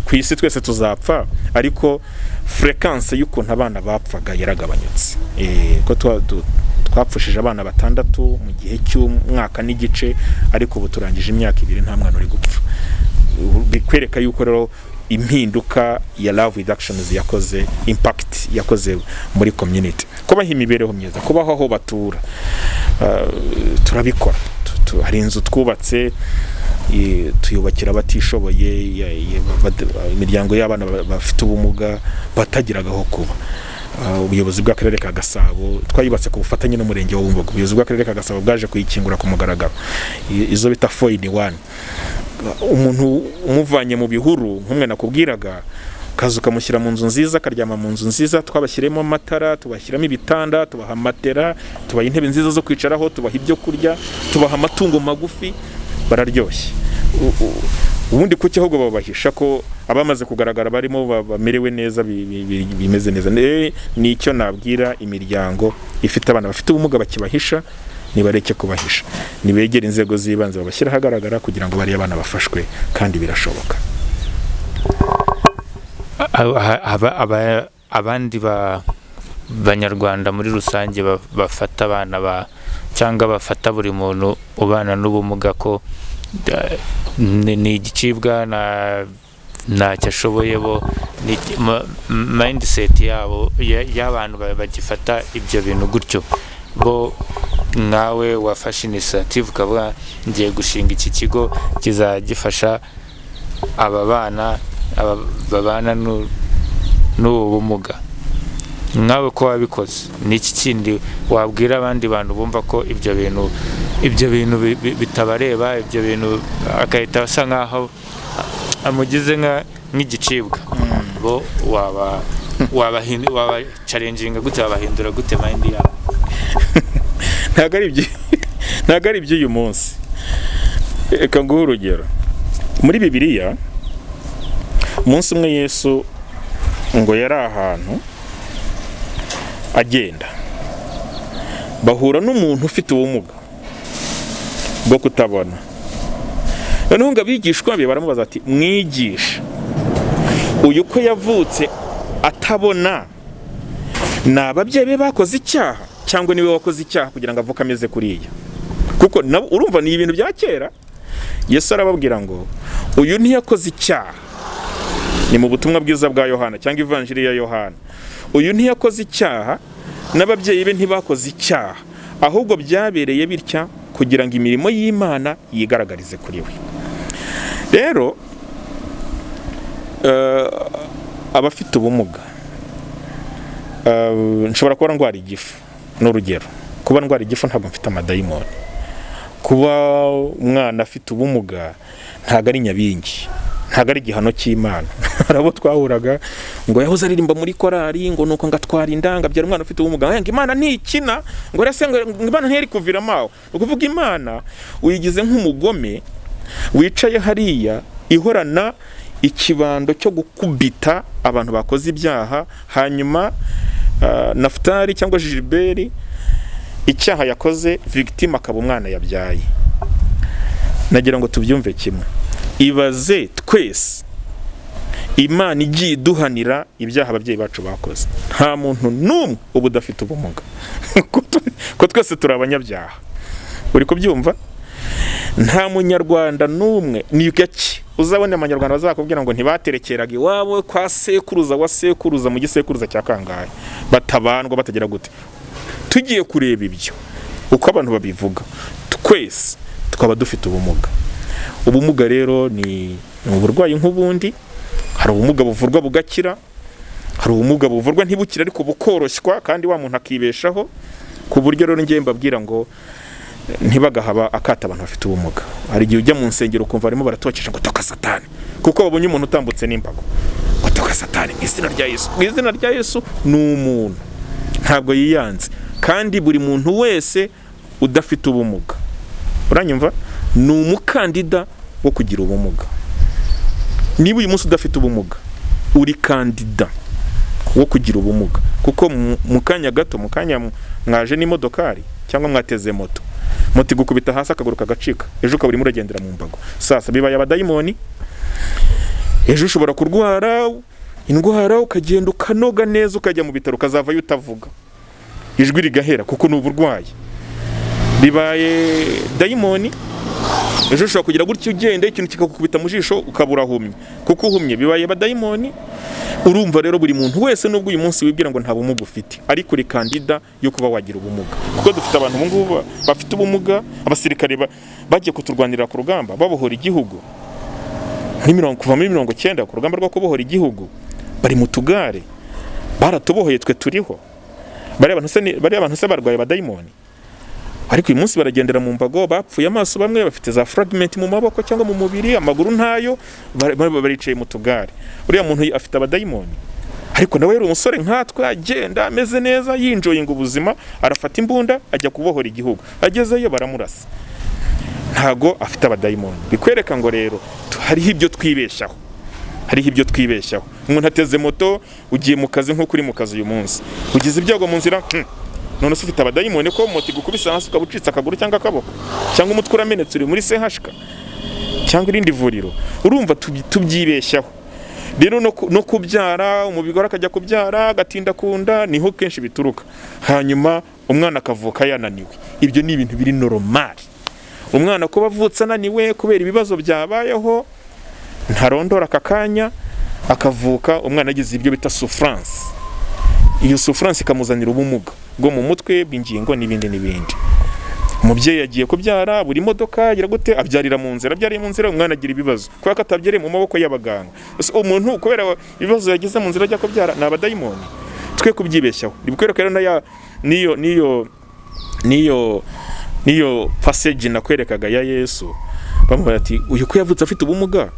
ku isi twese tuzapfa, ariko frequency y'ukuntu abana bapfaga yaragabanyutse. Ko twapfushije abana 6 mu gihe cy'umwaka n'igice, ariko ubu turangije imyaka 2 nta mwana uri gupfa. Bikwereka yuko rero impinduka ya Love with Actions yakoze impact yakoze muri community, kubaha imibereho myiza, kubaho aho batura. Turabikora. Hari inzu twubatse tuyubakira abatishoboye, imiryango y'abana bafite ubumuga batagiragaho kuba. Ubuyobozi bw'akarere ka Gasabo twayubatse ku bufatanye n'umurenge wa Bumbogo. Ubuyobozi bw'akarere ka Gasabo bwaje kuyikingura ku mugaragaro, izo bita 4-in-1. Umuntu umuvanye mu bihuru nk'umwe nakubwiraga, kazu kamushyira mu nzu nziza, karyama mu nzu nziza, twabashyiremo amatara, tubashyiramo ibitanda, tubaha matera, tubaha intebe nziza zo kwicaraho, tubaha ibyo kurya, tubaha amatungo magufi. bararyoshye. Ubundi kuki ahubwo babahisha ko abamaze kugaragara barimo bamerewe neza bimeze neza? Ni icyo nabwira imiryango ifite abana bafite ubumuga bakibahisha, nibareke kubahisha, nibegera inzego z'ibanze babashyira ahagaragara kugira ngo bariye abana bafashwe, kandi birashoboka. Abandi banyarwanda muri rusange bafata abana cyangwa bafata buri muntu ubana n'ubumuga ko ni igicibwa ntacyo ashoboye, bo mindset yabo y'abantu bagifata ibyo bintu gutyo. Bo nawe wafashe initiative ukavuga ngiye gushinga iki kigo kizagifasha aba bana babana n'ubu bumuga, nawe ko wabikoze, ni iki kindi wabwira abandi bantu bumva ko ibyo bintu bitabareba, ibyo bintu akahita asa nkaho amugize nk'igicibwa? Bo waba challenging gute, wabahindura gute mind yabo? ntago ari iby'uyu munsi. Reka nguhe urugero. Muri Bibiliya, umunsi umwe Yesu ngo yari ahantu agenda, bahura n'umuntu ufite ubumuga bwo kutabona. Noneho ngo abigishwa be baramubaza ati, mwigisha, uyu ko yavutse atabona, ni ababyeyi be bakoze icyaha cyangwa niwe wakoze icyaha kugira ngo avuke ameze kuriya? Kuko urumva ni ibintu bya kera. Yesu arababwira ngo uyu ntiyakoze icyaha. Ni mu butumwa bwiza bwa Yohana cyangwa ivanjiri ya Yohana. Uyu ntiyakoze icyaha, n'ababyeyi be ntibakoze icyaha, ahubwo byabereye bitya kugira ngo imirimo y'Imana yigaragarize kuri we. Rero abafite ubumuga, nshobora kuba ndwara igifu, n'urugero. Kuba ndwara igifu ntabwo mfite amadayimoni. Kuba umwana afite ubumuga ntabwo ari nyabingi, ntabwo ari igihano cy'Imana. Harabo twahuraga ngo yahoze aririmba muri korari, ngo nuko ngatwara indanga byara umwana ufite ubumuga, ngo Imana ntikina, ngo rese ngo Imana ntiyari kuviramo aho. Ukuvuga Imana uyigize nk'umugome wicaye hariya ihorana ikibando cyo gukubita abantu bakoze ibyaha, hanyuma Nafutali cyangwa Gilbert icyaha yakoze, victime akaba umwana yabyaye. Nagira ngo tubyumve kimwe. Ibaze twese Imana igiye iduhanira ibyaha ababyeyi bacu bakoze, nta muntu n'umwe uba udafite ubumuga. Ko twese turi abanyabyaha. Uri kubyumva? Nta munyarwanda n'umwe, ni gake uzabona abanyarwanda bazakubwira ngo ntibaterekeraga iwabo kwa sekuruza wa sekuruza mu gisekuruza cya kangahe, batabandwa batagira gute. Tugiye kureba ibyo uko abantu babivuga, twese twaba dufite ubumuga. Ubumuga rero ni uburwayi nk'ubundi. Hari ubumuga buvurwa bugakira, hari ubumuga buvurwa ntibukire ariko bukoroshywa kandi wa muntu akibeshaho. Ku buryo rero ngiye mbabwira ngo ntibagahaba akata abantu bafite ubumuga. Hari igihe ujya mu nsengero ukumva barimo baratokesha ngo toka Satani, kuko babonye umuntu utambutse n'imbago, ngo toka Satani mu izina rya Yesu. Mu izina rya Yesu ni umuntu, ntabwo yiyanze. Kandi buri muntu wese udafite ubumuga, uranyumva, ni umukandida wo kugira ubumuga. Niba uyu munsi udafite ubumuga, uri kandida wo kugira ubumuga, kuko mu kanya gato, mu kanya mwaje n'imodokari cyangwa mwateze moto igukubita hasi akaguru kagacika, ejo ukaba urimo uragendera mu mbago. Sasa bibaye abadayimoni. Ejo ushobora kurwara indwara ukagenda ukanoga neza, ukajya mu bitaro ukazavayo utavuga, ijwi rigahera, kuko ni uburwayi. Bibaye dayimoni. Ejo ushobora kugira gutyo ugenda ikintu kikakukubita mu jisho ukabura humye, kuko uhumye. Bibaye abadayimoni. Urumva rero buri muntu wese nubwo uyu munsi wibwira ngo nta bumuga ufite, ariko uri kandida yo kuba wagira ubumuga. Kuko dufite abantu bungubu bafite ubumuga, abasirikare bagiye kuturwanirira ku rugamba babohora igihugu. Kuva muri 1990 ku rugamba rwo kubohora igihugu, bari mu tugare, baratubohoye, twe turiho. Bari abantu se barwaye abadayimoni. Ariko uyu munsi baragendera mu mbago, bapfuye amaso, bamwe bafite za fragment mu maboko cyangwa mu mubiri, amaguru ntayo, baricaye mu tugare. Uriya muntu afite abadayimoni. Ariko nawe yari umusore nkatwe, agenda ameze neza, yinjoyinga ubuzima, arafata imbunda ajya kubohora igihugu. Agezeyo baramurasa. ntago afite abadayimoni. Bikwereka ngo rero hariho ibyo twibeshyaho. Umuntu ateze moto, ugiye mu kazi nko kuri mu kazi uyu munsi, ugize ibyago mu nzira, none ufite abadayimoni ko moto igukubise hasi ukabucitse akaguru cyangwa akaboko, cyangwa umutwe uramenetse uri muri CHK cyangwa irindi vuriro. Urumva tubyibeshyaho. Rero no kubyara, umubigore akajya kubyara agatinda kunda, niho kenshi bituruka. Hanyuma umwana akavuka yananiwe. Ibyo ni ibintu biri normal. Umwana kuba avutse ananiwe kubera ibibazo byabayeho, ntarondora akakanya, akavuka umwana agize ibyo bita souffrance. Iyo souffrance ikamuzanira ubumuga bwo mu mutwe, bw'ingingo n'ibindi. Umubyeyi yagiye kubyara, buri modoka yagira gute, abyarira mu nzira, umwana agira ibibazo kubera ko atabyariye mu maboko y'abaganga. Umuntu kubera ibibazo yagize mu nzira ajya kubyara, ni abadayimoni. Twe kubyibeshyaho. Bikwereka rero niyo passage nakwerekaga ya Yesu, bamubwira ati uyu ko yavutse afite ubumuga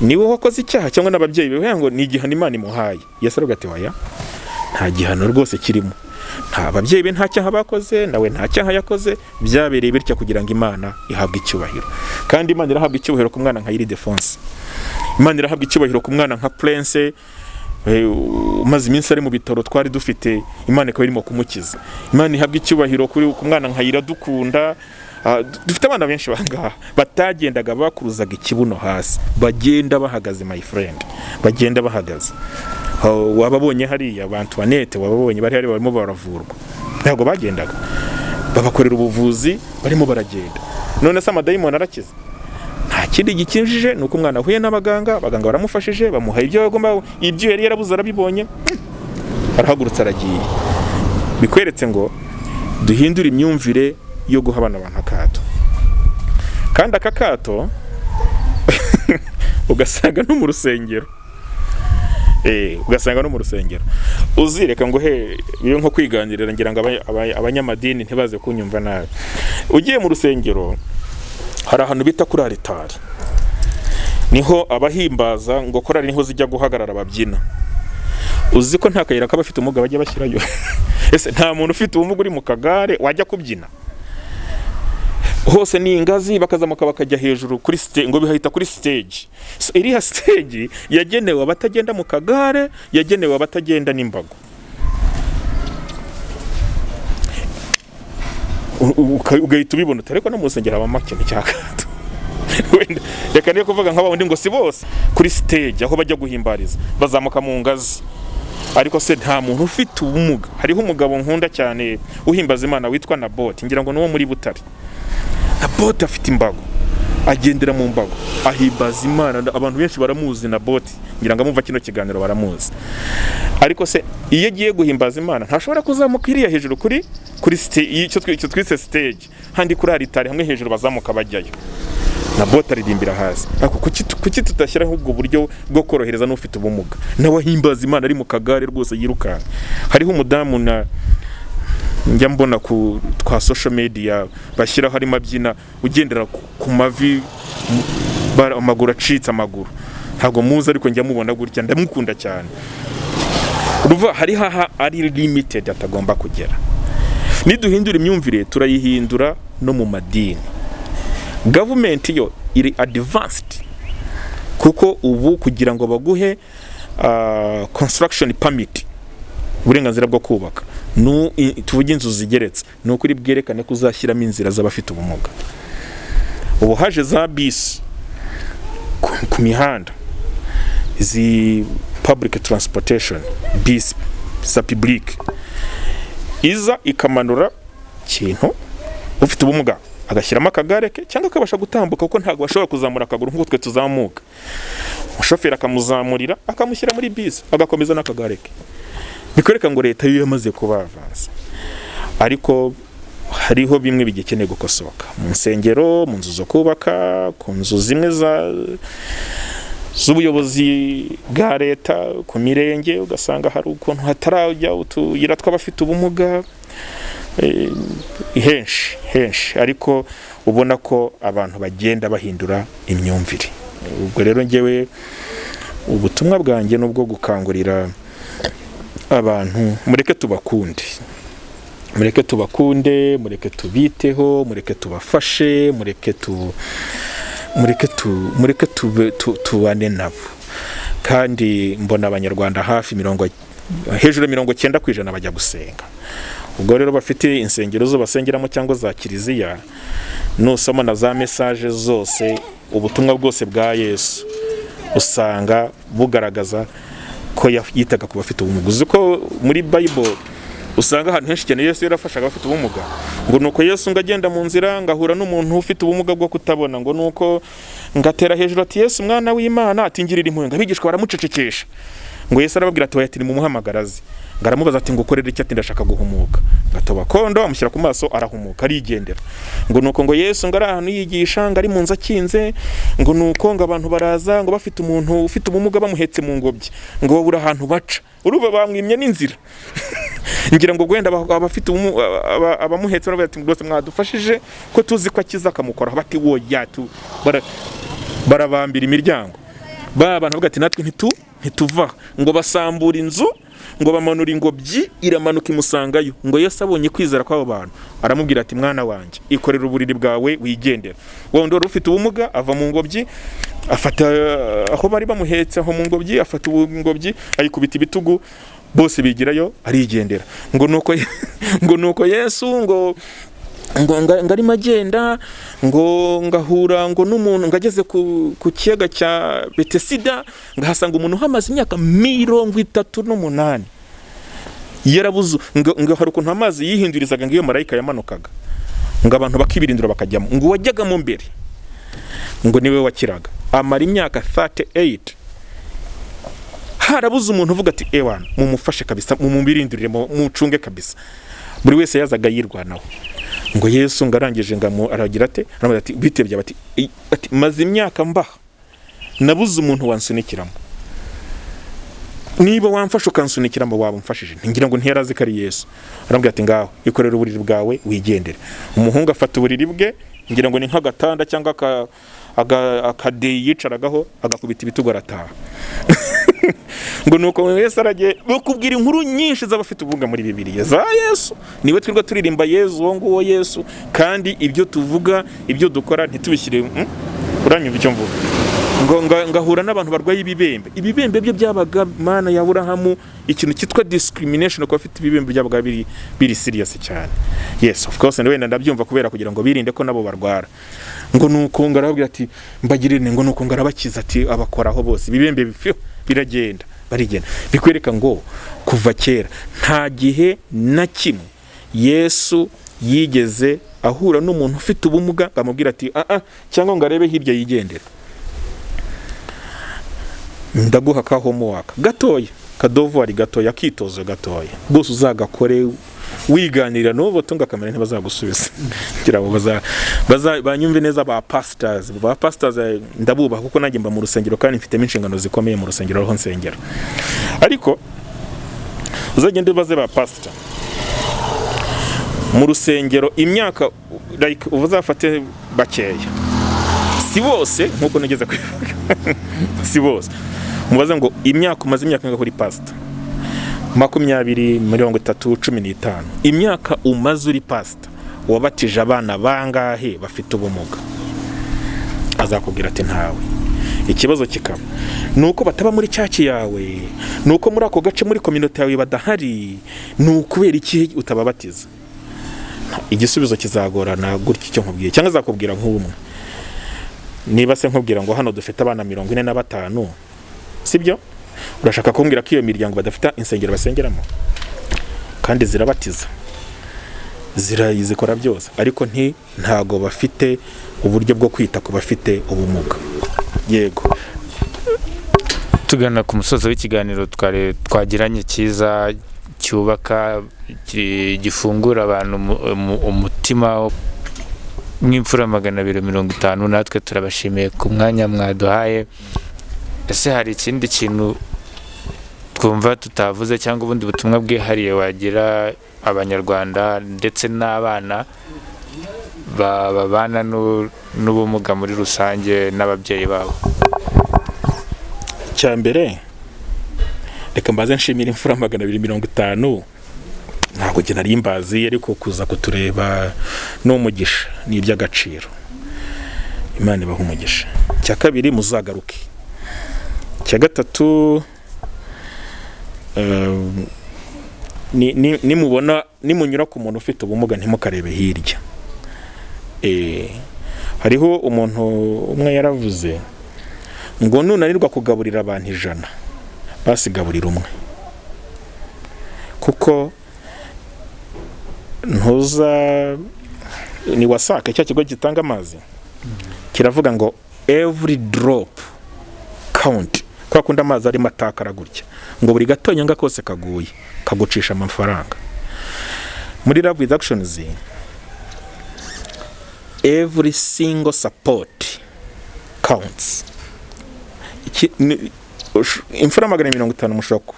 niwe wakoze icyaha cyangwa n'ababyeyi be, ngo ni igihano Imana imuhaye. Yesu aravuga ati oya, nta gihano rwose kirimo. Nta babyeyi be nta cyaha bakoze, nawe nta cyaha yakoze, byabereye bityo kugira ngo Imana ihabwe icyubahiro. Kandi Imana irahabwa icyubahiro ku mwana nka Ildefonse. Imana irahabwa icyubahiro ku mwana nka Prince, umaze iminsi ari mu bitaro twari dufite, Imana ikaba irimo kumukiza. Imana ihabwa icyubahiro ku mwana nka Iradukunda. Dufite abana benshi bangaha batagendaga bakuruzaga ikibuno hasi, bagenda bahagaze, my friend, bagenda bahagaze. Wababonye hariya Antoinette, wababonye bari barimo baravurwa, ntabwo bagendaga, babakorera ubuvuzi, barimo baragenda. None se amadayimoni arakiza? Nta kindi gikinjije, nuko umwana ahuye n'abaganga, baramufashije, bamuha ibyo yagomba, ibyo yari yarabuze arabibonye, arahagurutse aragiye. Bikweretse ngo duhindure imyumvire yo guha abana abantu akato. Kandi akakato ugasanga no mu rusengero. Ugasanga no mu rusengero. Uzireka ngo biyo nko kwiganirira, ngira ngo abanyamadini ntibaze kunyumva nabi. Ugiye mu rusengero, hari ahantu bita kuri alitari, niho abahimbaza ngo korari niho zijya guhagarara babyina. Uzi ko nta kayira k'abafite ubumuga bajya bashyirayo? Ese nta muntu ufite ubumuga uri mu kagare wajya kubyina? Hose ni ingazi, bakazamuka bakajya hejuru kuri stage, ngo bihahita kuri stage. So iriya stage yagenewe abatagenda mu kagare, yagenewe abatagenda n'imbago. Ugahita ubibona, ariko no mu rusengero haba makene cyakato. Reka niyo kuvuga nk'abandi ngo si bose kuri stage aho bajya guhimbariza bazamuka mu ngazi. Ariko se nta muntu ufite ubumuga. Hariho umugabo nkunda cyane uhimbaza Imana witwa Nabo, ngira ngo nuwo muri Butare. Nabo afite imbago, agendera mu mbago, ahimbaza Imana. Abantu benshi baramuzi Nabo, ngira ngo amumva kino kiganiro baramuzi. Ariko se iyo agiye guhimbaza Imana ntashobora kuzamuka iriya hejuru kuri stage, icyo twise stage, handi kuri alitari hamwe hejuru bazamuka bajyayo. Nabo aririmbira hasi. Ariko kuki tutashyiraho ubwo buryo bwo korohereza n'ufite ubumuga nawe ahimbaza Imana ari mu kagare rwose yirukanka? Hariho umudamu njya mbona twa social media bashyiraho harimo abyina, ugendera ku mavi, amaguru acitse amaguru. Ntabwo muzi ariko njya mubona gutya, ndamukunda cyane. Uruva hari ari limited atagomba kugera. Niduhindura imyumvire turayihindura no mu madini. Government yo iri advanced, kuko ubu kugira ngo baguhe construction permit, uburenganzira bwo kubaka, tuvuge inzu zigeretse, ni ukuri bwerekane ko uzashyiramo inzira z'abafite ubumuga. Ubu haje za bisi ku mihanda, izi public transportation bisi za public, iza ikamanura kintu ufite ubumuga agashyiramo akagare ke, cyangwa akabasha gutambuka, kuko ntabwo bashobora kuzamura akaguru nk'uko twe tuzamuka. Umushoferi akamuzamurira, akamushyira muri bisi, agakomeza n'akagare ke. Bikwereka ngo leta yo yamaze kubavanza. Ariko hariho bimwe bigikeneye gukosoka mu nsengero, mu nzu zo kubaka, ku nzu zimwe z'ubuyobozi bwa leta, ku mirenge, ugasanga hari ukuntu hatarajya utuyira tw'abafite ubumuga henshi, ariko ubona ko abantu bagenda bahindura imyumvire. Ubwo rero ngewe ubutumwa bwanjye nubwo gukangurira abantu, mureke tubakunde, mureke tubakunde, mureke tubiteho, mureke tubafashe, mureke tubane nabo. Kandi mbona abanyarwanda hafi hejuru ya 90% bajya gusenga. Ubwo rero bafite insengero zo basengeramo cyangwa za kiliziya, nusoma na za message zose, ubutumwa bwose bwa Yesu usanga bugaragaza ko yitaga ku bafite ubumuga. Uzi ko muri Bible usanga ahantu henshi cyane Yesu yarafashaga abafite ubumuga, ngo nuko Yesu ngagenda mu nzira ngahura n'umuntu ufite ubumuga bwo kutabona, ngo nuko ngatera hejuru ati Yesu mwana w'Imana, ati ngirira impuhwe. Abigishwa baramucecekesha, ngo Yesu arababwira ati bayatiri mu muhamagarazi, ngaramubaza ati ngo ukorere iki, ati ndashaka guhumuka. Gatoba kondo amushyira ku maso arahumuka arigendera. Ngo nuko ngo Yesu ngari ahantu yigisha, ngari mu nzu akinze, ngo nuko ngo abantu baraza ngo bafite umuntu ufite ubumuga bamuhetse mu ngobyi, ngo babura ahantu baca, uruba bamwimye n'inzira. Ngira ngo gwenda abafite abamuhetse baravuga ati rwose mwadufashije ko tuzi ko akiza akamukora. Bati wo yatu barabambira imiryango. Abantu bavuga ati natwe ntituva, ngo basambura inzu, ngo bamanura ingobyi iramanuka imusangayo. Ngo Yesu abonye kwizera kw'abo bantu aramubwira ati mwana wanjye ikorera uburiri bwawe wigendera. Wowe wari ufite ubumuga ava mu ngobyi, afata aho bari bamuhetse aho mu ngobyi, afata ingobyi ayikubita ibitugu, bose bigirayo arigendera. Ngo nuko Yesu ngo ngari magenda ngo ngahura ngo n'umuntu ngageze ku kiyaga cya Betesida, ngahasanga umuntu hamaze imyaka 38 yarabuze. Ngo hari ukuntu amazi yihindurizaga ngiyo marayika yamanukaga, ngo abantu bakibirindura bakajyamo, ngo wajyagamo mbere ngo niwe wakiraga. Amara imyaka 38 harabuze umuntu uvuga ati ewana mumufashe kabisa, mumubirindurire, mucunge kabisa. Buri wese yazaga yirwanaho. Ngo Yesu ngarangije aragira ate, aravuga ati bitebye ati maze imyaka mbaha nabuze umuntu wansunikiramo, niba wamfasha ukansunikiramo waba umfashije. Ngira ngo ntiyarazi ko ari Yesu. Arambwira ati ngaho ikorera uburiri bwawe wigendere. Umuhungu afata uburiri bwe, ngira ngo ni nk'agatanda cyangwa akadeyi yicaragaho, agakubita ibitugu arataha. Ngo nuko Yesu aragiye bakubwira inkuru nyinshi z'abafite ubumuga muri Bibiliya za Yesu. Niwe twirwa turirimba Yesu wo nguwo Yesu, kandi ibyo tuvuga ibyo dukora ntitubishyire uranyumva icyo mvuga. Ngo ngahura n'abantu barwaye ibibembe. Ibibembe byo byabaga Mana ya Aburahamu, ikintu cyitwa discrimination ko bafite ibibembe byabaga biri serious cyane. Yes, of course wenda ndabyumva kubera kugira ngo birinde ko nabo barwara. Ngo nuko ngarabwira ati mbagirire, ngo nuko ngarabakiza ati abakoraho bose ibibembe biragenda barigenda. Bikwereka ngo kuva kera nta gihe na kimwe Yesu yigeze ahura n'umuntu ufite ubumuga akamubwira ati cyangwa ngo arebe hirya yigendera. Ndaguha ka homework gatoya, kadovuari gatoya, kitozo gatoya, bose uzagakore wiganira n'ubo tunga kamera ntibazagusubiza. Kugira ngo banyumve neza. Ba pastors ndabubaha kuko nanjye mba mu rusengero kandi mfitemo inshingano zikomeye mu rusengero aho nsengera. Ariko uzagende baze ba pastor mu rusengero imyaka like uzafate bakeya, si bose nkuko nageze kwivuga. Si bose mubaze ngo imyaka umaze imyaka ngakuri pastor 20, 30, 15, imyaka umaze uri pastor wabatije abana bangahe bafite ubumuga? Azakubwira ati ntawe. Ikibazo kikaba nuko bataba muri church yawe, nuko muri ako gace muri community yawe badahari, nukubera iki utababatiza? Igisubizo kizagorana gutyo icyo nkubwiye, cyangwa azakubwira nk'umwe. Niba se nkubwira ngo hano dufite abana 45, sibyo? Urashaka kumbwira ko iyo miryango badafite insengero basengeramo kandi zirabatiza, zikora byose, ariko ntago bafite uburyo bwo kwita ku bafite ubumuga. Yego, tugana ku musozo w'ikiganiro twagiranye cyiza cyubaka gifungura abantu umutima mw'imfura 250. Natwe turabashimiye ku mwanya mwaduhaye. Ese hari ikindi kintu twumva tutavuze cyangwa ubundi butumwa bwihariye wagira abanyarwanda ndetse n'abana babana n'ubumuga muri rusange n'ababyeyi babo? Cyambere reka mbaze nshimira imfura 250 ntabwo gena rimbazi ariko kuza kutureba no mugisha ni iby'agaciro. Imana ibaha umugisha. Cya kabiri muzagaruke. Cya gatatu nimubona nimunyura ku muntu ufite ubumuga ntimukarebe hirya. Hariho umuntu umwe yaravuze ngo nunanirwa kugaburira abantu 100 basigaburira umwe, kuko ntuza ni wasake cya kigo gitanga amazi kiravuga ngo every drop count, kwa kundi amazi ari matakara gutya ngo buri gatonyanga kose kaguye kagucisha amafaranga. Muri Love with Actions every single support counts. Imfura 150 mushaka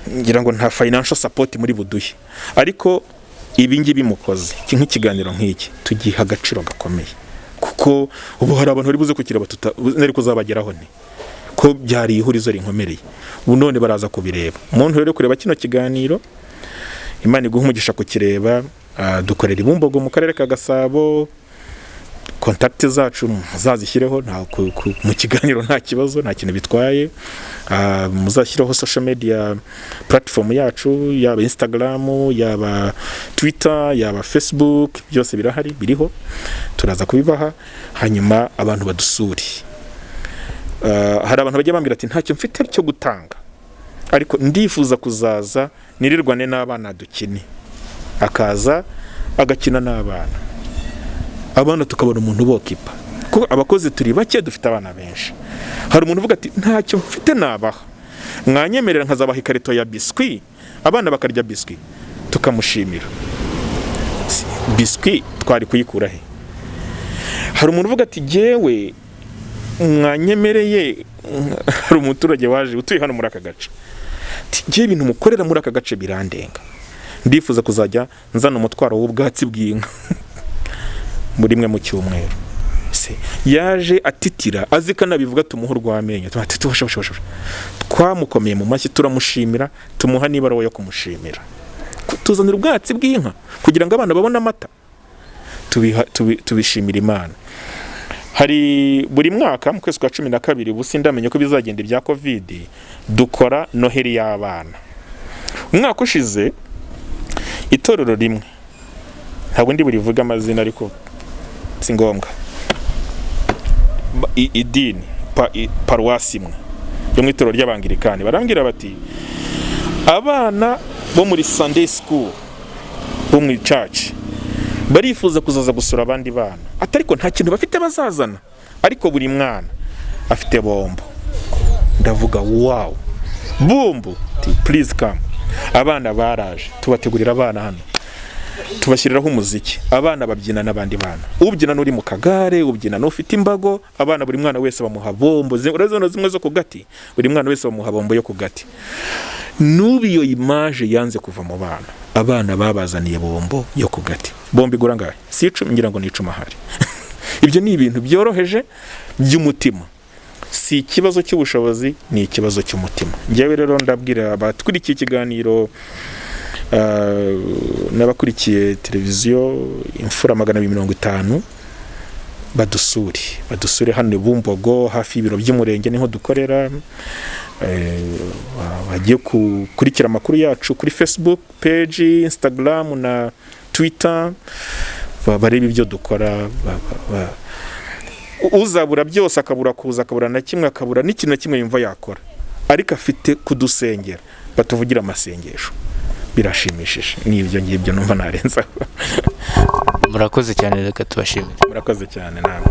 ngira ngo nta financial support muri buduhe, ariko ibi ngibi mukoze nk'ikiganiro nk'iki tugiha agaciro gakomeye, kuko ubu hari abantu bari buze kukira nari kuzabageraho ni ko byari ihurizo rinkomereye. Ubu none baraza kubireba. Umuntu rero kureba kino kiganiro, Imana iguha umugisha kukireba. Dukorera Ibumbogo mu karere ka Gasabo. Contact zacu muzazishyireho mu kiganiro nta kibazo, nta kintu bitwaye. Muzashyireho social media platform yacu, yaba Instagram, yaba Twitter, yaba Facebook, byose birahari, biriho. Turaza kubibaha hanyuma abantu badusuri. Hari abantu bajya bambwira ati ntacyo mfite cyo gutanga, ariko ndifuza kuzaza nirirwane n'abana dukine, akaza agakina n'abana, abana tukabona umuntu bokipa, kuko abakozi turi bake dufite abana benshi. Hari umuntu uvuga ati ntacyo mfite nabaha, mwanyemerera nkazabaha ikarito ya biscuit, abana bakarya biscuit, tukamushimira. Biscuit twari kuyikura he? Hari umuntu uvuga ati jewe mwanyemereye, hari umuturage waje utuye hano muri aka gace, je ibintu mukorera muri aka gace birandenga, ndifuza kuzajya nzana umutwaro w'ubwatsi bw'inka muri mwe mu cyumweru. Yaje atitira azikana bivuga tumuha urwamenyo, twamukomeye mu mashyi turamushimira, tumuha n'ibarawo yo kumushimira, tuzanira ubwatsi bw'inka kugira ngo abana babone amata. Tubishimira Imana. Hari buri mwaka mu kwezi kwa 12 ubusi ndamenye ko bizagenda ibya covid, dukora noheri y'abana. Umwaka ushize itorero rimwe, ntabwo ndi burivuga amazina ariko si ngombwa, idini paruwasi imwe yo mu itorero ry'Abangirikani barambwira bati abana bo muri Sunday school bo mu church barifuza kuzaza gusura abandi bana, atariko nta kintu bafite bazazana, ariko buri mwana afite bombo. Ndavuga wow, bombo, please come. Abana baraje, tubategurira abana hano, tubashyiriraho umuziki, abana babyina n'abandi bana, ubyina n'uri mu kagare, ubyina n'ufite imbago, abana buri mwana wese bamuha bombo, urazono zimwe zo kugati, buri mwana wese bamuha bombo yo kugati. Nubi yo image yanze kuva mu bana, abana babazaniye bombo yo kugati. Bombo igura ngahe? Si 10, ngira ngo ni 10 ahari. Ibyo ni ibintu byoroheje by'umutima, si ikibazo cy'ubushobozi, ni ikibazo cy'umutima. Ngewe rero ndabwira abatkurikiye ikiganiro n'abakurikiye televiziyo Imfura 250 badusure hano Ibumbogo hafi y'ibiro by'umurenge niho dukorera. Bagiye kukurikira amakuru yacu kuri Facebook page, Instagram na Twitter, bareba ibyo dukora. Uzabura byose akabura kuza, akabura na kimwe, akabura n'ikintu na kimwe yumva yakora, ariko afite kudusengera, batuvugira amasengesho, birashimishije. N'ibyo ngibyo numva narenza. Murakoze cyane, reka tubashimire. Murakoze cyane nawe.